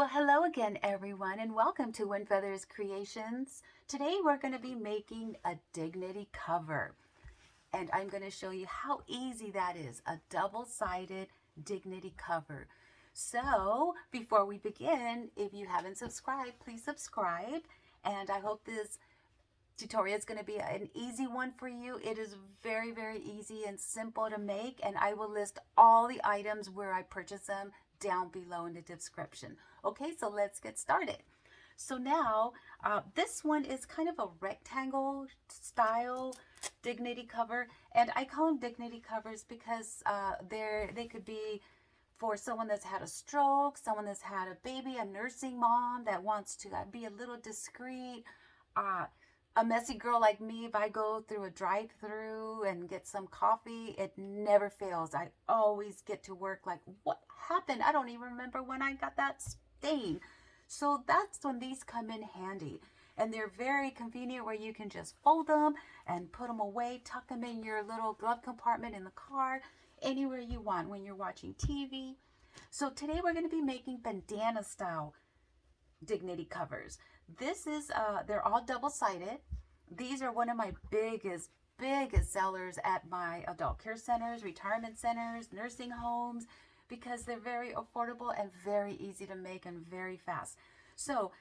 Well, hello again, everyone, and welcome to Windfeathers Creations. Today we're going to be making a dignity cover, and I'm going to show you how easy that is, a double-sided dignity cover. So, before we begin, if you haven't subscribed, please subscribe, and I hope this tutorial is going to be an easy one for you. It is very, very easy and simple to make, and I will list all the items where I purchased them down below in the description. Okay, so let's get started. So now this one is kind of a rectangle style dignity cover, and I call them dignity covers because they could be for someone that's had a stroke, someone that's had a baby, a nursing mom that wants to be a little discreet, a messy girl like me. If I go through a drive-through and get some coffee, it never fails. I always get to work like, what happened? I don't even remember when I got that stain. So that's when these come in handy. And they're very convenient where you can just fold them and put them away, tuck them in your little glove compartment in the car, anywhere you want when you're watching TV. So today we're going to be making bandana style dignity covers. This is they're all double-sided. These are one of my biggest sellers at my adult care centers, retirement centers, nursing homes, because they're very affordable and very easy to make and very fast. So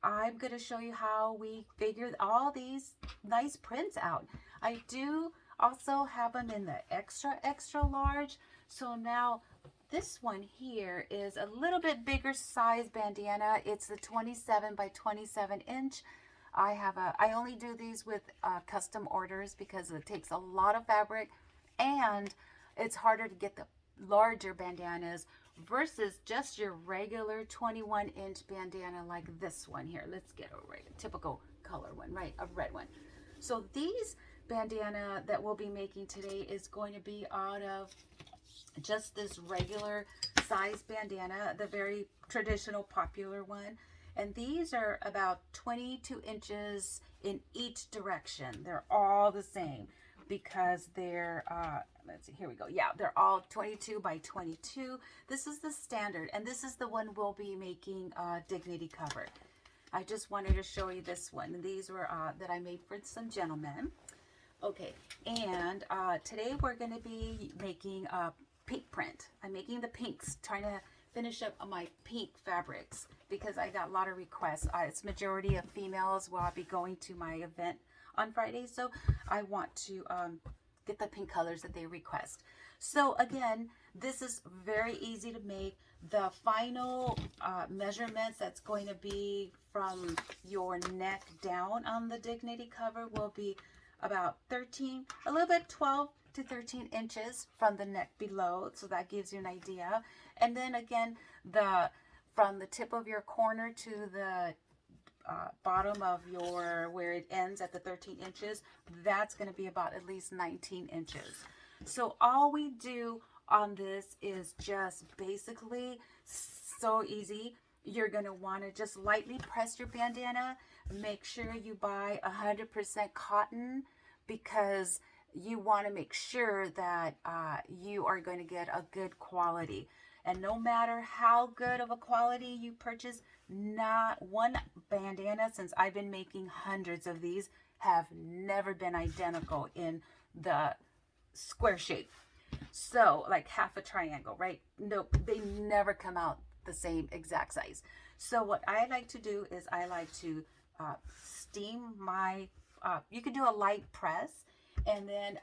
I'm going to show you how we figured all these nice prints out. I do also have them in the extra large. So now this one here is a little bit bigger size bandana. It's the 27 by 27 inch. I only do these with custom orders because it takes a lot of fabric and it's harder to get the larger bandanas versus just your regular 21 inch bandana like this one here. Let's get a typical color one, right? A red one. So these bandana that we'll be making today is going to be out of just this regular size bandana, the very traditional popular one. And these are about 22 inches in each direction. They're all the same because they're, let's see, here we go. Yeah, they're all 22 by 22. This is the standard, and this is the one we'll be making dignity cover. I just wanted to show you this one. These were that I made for some gentlemen. Okay, and today we're going to be making a pink print. I'm making the pinks, trying to finish up my pink fabrics because I got a lot of requests. It's majority of females. Well, I'll be going to my event on Friday, so I want to get the pink colors that they request. So again, this is very easy to make. The final measurements that's going to be from your neck down on the dignity cover will be about 13, a little bit 12 to 13 inches from the neck below, so that gives you an idea. And then again, from the tip of your corner to the bottom of your, where it ends at the 13 inches, that's going to be about at least 19 inches. So all we do on this is just basically so easy. You're going to want to just lightly press your bandana. Make sure you buy 100% cotton because you want to make sure that you are going to get a good quality. And no matter how good of a quality you purchase, not one bandana, since I've been making hundreds of these, have never been identical in the square shape. So like half a triangle, right? Nope, they never come out the same exact size. So what I like to do is I like to steam my, you can do a light press and then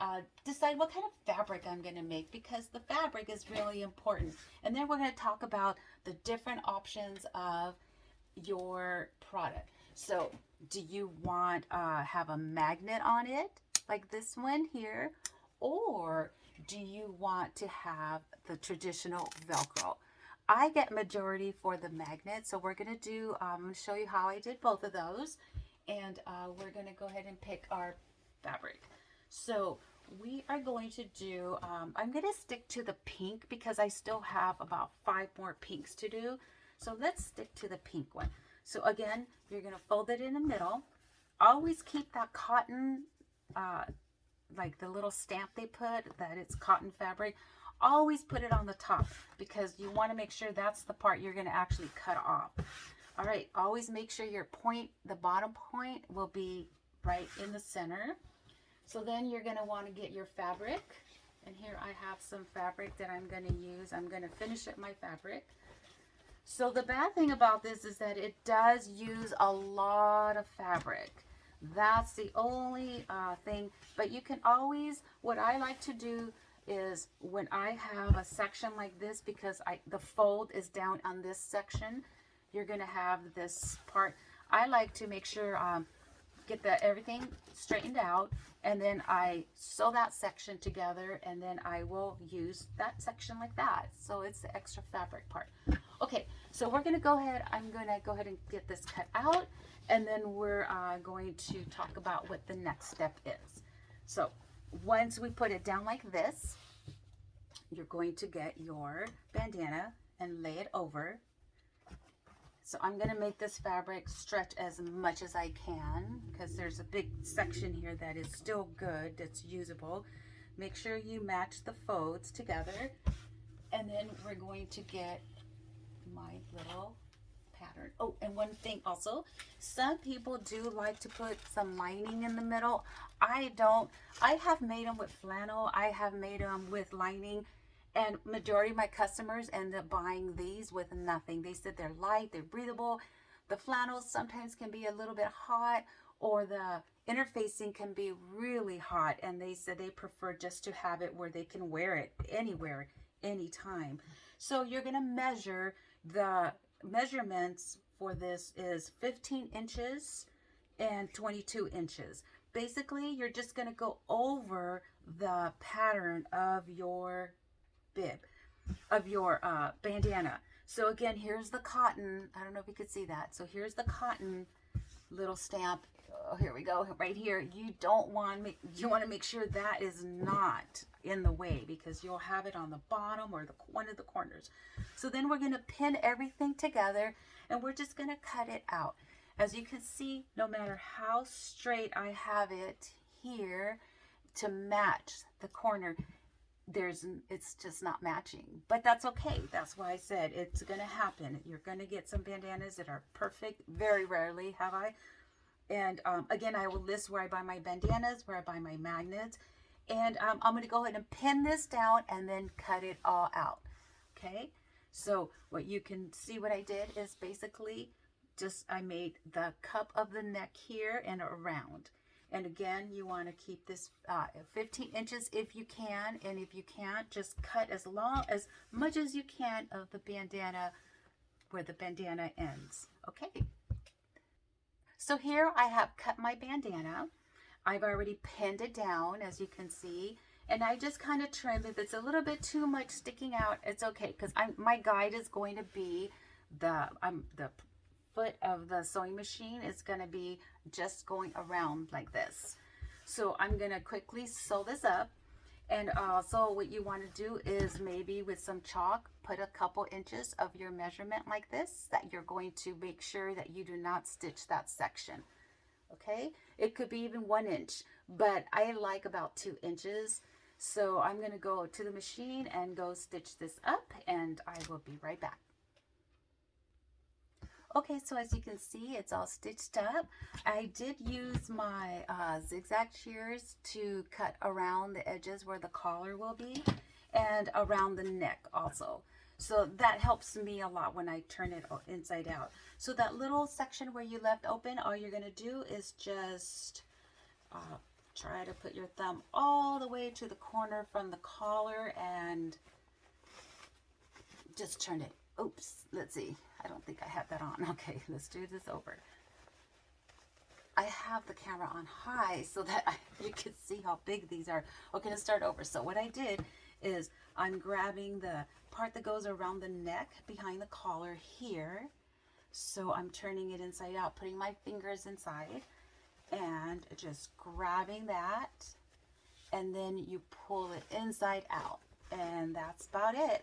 decide what kind of fabric I'm going to make because the fabric is really important. And then we're going to talk about the different options of your product. So do you want have a magnet on it like this one here, or do you want to have the traditional Velcro? I get majority for the magnet, so we're going to do, I'm going to show you how I did both of those, and we're going to go ahead and pick our fabric. So we are going to do, I'm going to stick to the pink because I still have about 5 more pinks to do. So let's stick to the pink one. So again, you're going to fold it in the middle. Always keep that cotton, like the little stamp they put that it's cotton fabric. always put it on the top because you want to make sure that's the part you're going to actually cut off. All right, always make sure your point, the bottom point, will be right in the center. So then you're going to want to get your fabric. And here I have some fabric that I'm going to use. I'm going to finish up my fabric. So the bad thing about this is that it does use a lot of fabric. That's the only thing. But you can always, what I like to do is when I have a section like this, because the fold is down on this section, you're going to have this part. I like to make sure, get everything straightened out, and then I sew that section together, and then I will use that section like that. So it's the extra fabric part. Okay, so we're going to go ahead. I'm going to go ahead and get this cut out, and then we're going to talk about what the next step is. So once we put it down like this, you're going to get your bandana and lay it over. So I'm going to make this fabric stretch as much as I can because there's a big section here that is still good, that's usable. Make sure you match the folds together. And then we're going to get my little pattern. Oh, and one thing also, some people do like to put some lining in the middle. I don't. I have made them with flannel. I have made them with lining. And majority of my customers end up buying these with nothing. They said they're light, they're breathable. The flannels sometimes can be a little bit hot, or the interfacing can be really hot. And they said they prefer just to have it where they can wear it anywhere, anytime. So you're going to measure, the measurements for this is 15 inches and 22 inches. Basically, you're just going to go over the pattern of your bib, of your bandana. So again, here's the cotton. I don't know if you could see that. So here's the cotton little stamp. Oh, here we go, right here. You want to make sure that is not in the way, because you'll have it on the bottom or one of the corners. So then we're going to pin everything together, and we're just going to cut it out. As you can see, no matter how straight I have it here to match the corner, it's just not matching. But that's okay. That's why I said it's going to happen. You're going to get some bandanas that are perfect. Very rarely have I. And again, I will list where I buy my bandanas, where I buy my magnets. And I'm going to go ahead and pin this down and then cut it all out. Okay. So what you can see, what I did is basically just I made the cup of the neck here and around. And again, you want to keep this 15 inches if you can. And if you can't, just cut as much as you can of the bandana where the bandana ends. Okay. So here I have cut my bandana. I've already pinned it down, as you can see. And I just kind of trimmed. If it's a little bit too much sticking out, it's okay. Because my guide is going to be the foot of the sewing machine is going to be just going around like this. So I'm going to quickly sew this up. And also what you want to do is maybe with some chalk, put a couple inches of your measurement like this, that you're going to make sure that you do not stitch that section. Okay, it could be even 1 inch, but I like about 2 inches. So I'm going to go to the machine and go stitch this up, and I will be right back. Okay, so as you can see, it's all stitched up. I did use my zigzag shears to cut around the edges where the collar will be, and around the neck also. So that helps me a lot when I turn it inside out. So that little section where you left open, all you're going to do is just try to put your thumb all the way to the corner from the collar and just turn it. Oops, let's see. I don't think I have that on. Okay, let's do this over. I have the camera on high so that you can see how big these are. Okay, let's start over. So what I did is I'm grabbing the part that goes around the neck behind the collar here. So I'm turning it inside out, putting my fingers inside and just grabbing that. And then you pull it inside out. And that's about it.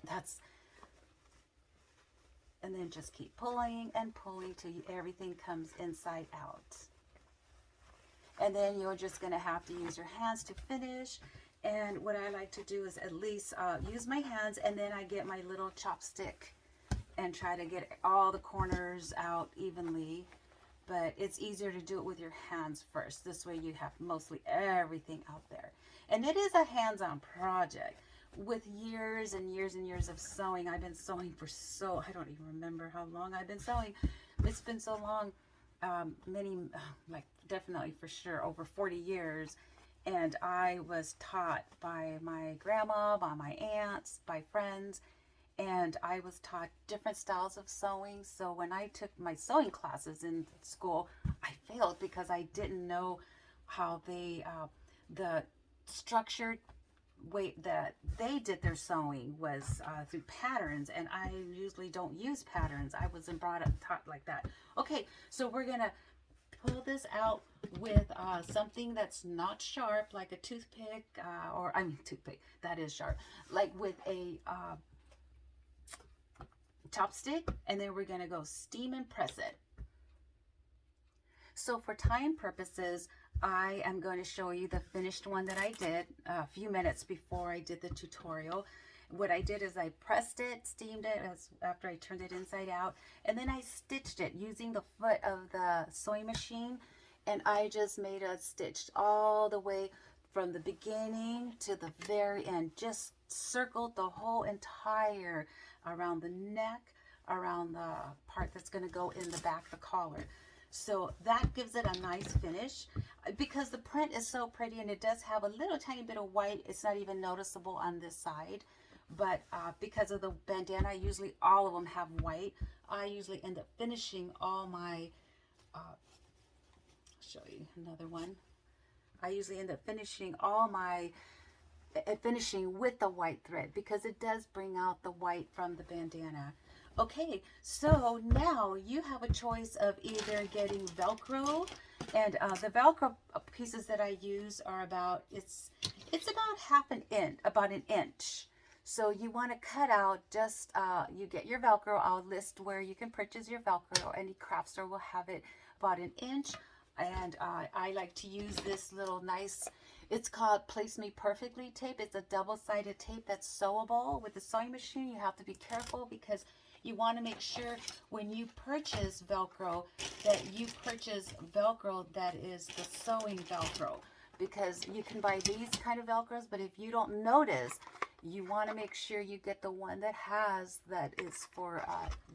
And then just keep pulling and pulling till everything comes inside out. And then you're just going to have to use your hands to finish. And what I like to do is at least use my hands, and then I get my little chopstick and try to get all the corners out evenly. But it's easier to do it with your hands first. This way you have mostly everything out there. And it is a hands-on project. With years and years and years of sewing, I've been sewing for I don't even remember how long I've been sewing. It's been so long, like definitely for sure over 40 years. And I was taught by my grandma, by my aunts, by friends, and I was taught different styles of sewing. So when I took my sewing classes in school, I failed because I didn't know how the structured way that they did their sewing was through patterns, and I usually don't use patterns. I wasn't taught like that. Okay, so we're gonna pull this out with something that's not sharp, like a toothpick, toothpick, that is sharp, like with a chopstick, and then we're going to go steam and press it. So for time purposes, I am going to show you the finished one that I did a few minutes before I did the tutorial. What I did is I pressed it, steamed it after I turned it inside out, and then I stitched it using the foot of the sewing machine, and I just made a stitch all the way from the beginning to the very end. Just circled the whole entire around the neck, around the part that's going to go in the back, the collar. So that gives it a nice finish. Because the print is so pretty, and it does have a little tiny bit of white, it's not even noticeable on this side. But because of the bandana, usually all of them have white. I usually end up finishing all my, I'll show you another one. I usually end up finishing finishing with the white thread, because it does bring out the white from the bandana. Okay, so now you have a choice of either getting Velcro, and the Velcro pieces that I use are about, it's about an inch. So you want to cut out just, you get your Velcro. I'll list where you can purchase your Velcro. Any craft store will have it about an inch. And I like to use this little nice, it's called Place Me Perfectly tape. It's a double-sided tape that's sewable. With the sewing machine, you have to be careful, because you want to make sure when you purchase Velcro that you purchase Velcro that is the sewing Velcro. Because you can buy these kind of Velcros, but if you don't notice, you want to make sure you get the one that is for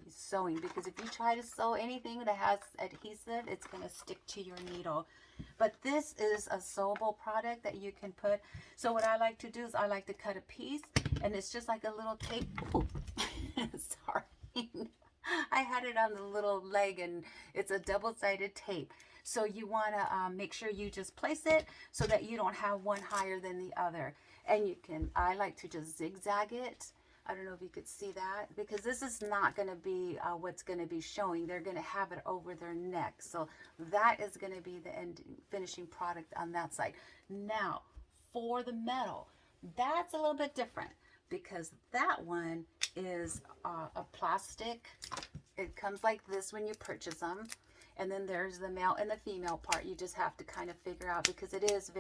sewing, because if you try to sew anything that has adhesive, it's going to stick to your needle. But this is a sewable product that you can put. So what I like to do is I like to cut a piece, and it's just like a little tape. Oh, sorry. I had it on the little leg, and it's a double-sided tape. So you want to make sure you just place it so that you don't have one higher than the other. And I like to just zigzag it. I don't know if you could see that, because this is not going to be what's going to be showing. They're going to have it over their neck. So that is going to be the finishing product on that side. Now, for the metal, that's a little bit different, because that one is a plastic. It comes like this when you purchase them. And then there's the male and the female part. You just have to kind of figure out, because it is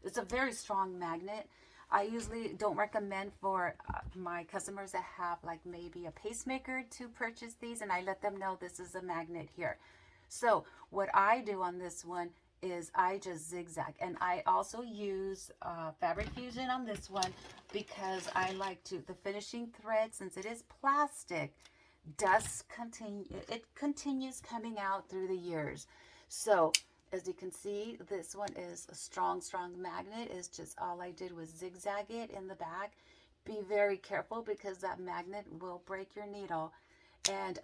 it's a very strong magnet. I usually don't recommend for my customers that have like maybe a pacemaker to purchase these, and I let them know this is a magnet here. So what I do on this one is I just zigzag, and I also use Fabric Fusion on this one, because I like the finishing thread, since it is plastic, it continues coming out through the years. So as you can see, this one is a strong magnet. It's just, all I did was zigzag it in the back. Be very careful, because that magnet will break your needle. And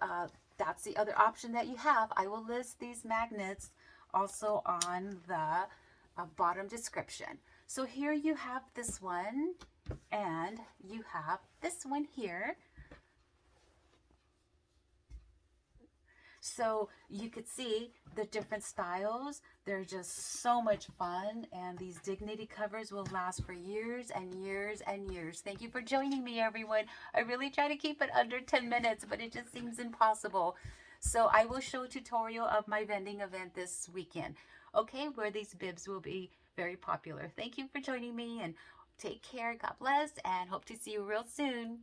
that's the other option that you have. I will list these magnets also on the bottom description. So here you have this one, and you have this one here. So you could see the different styles. They're just so much fun, and these dignity covers will last for years and years and years. Thank you for joining me, everyone. I really try to keep it under 10 minutes, but it just seems impossible. So I will show a tutorial of my vending event this weekend, okay, where these bibs will be very popular. Thank you for joining me, and take care. God bless, and hope to see you real soon.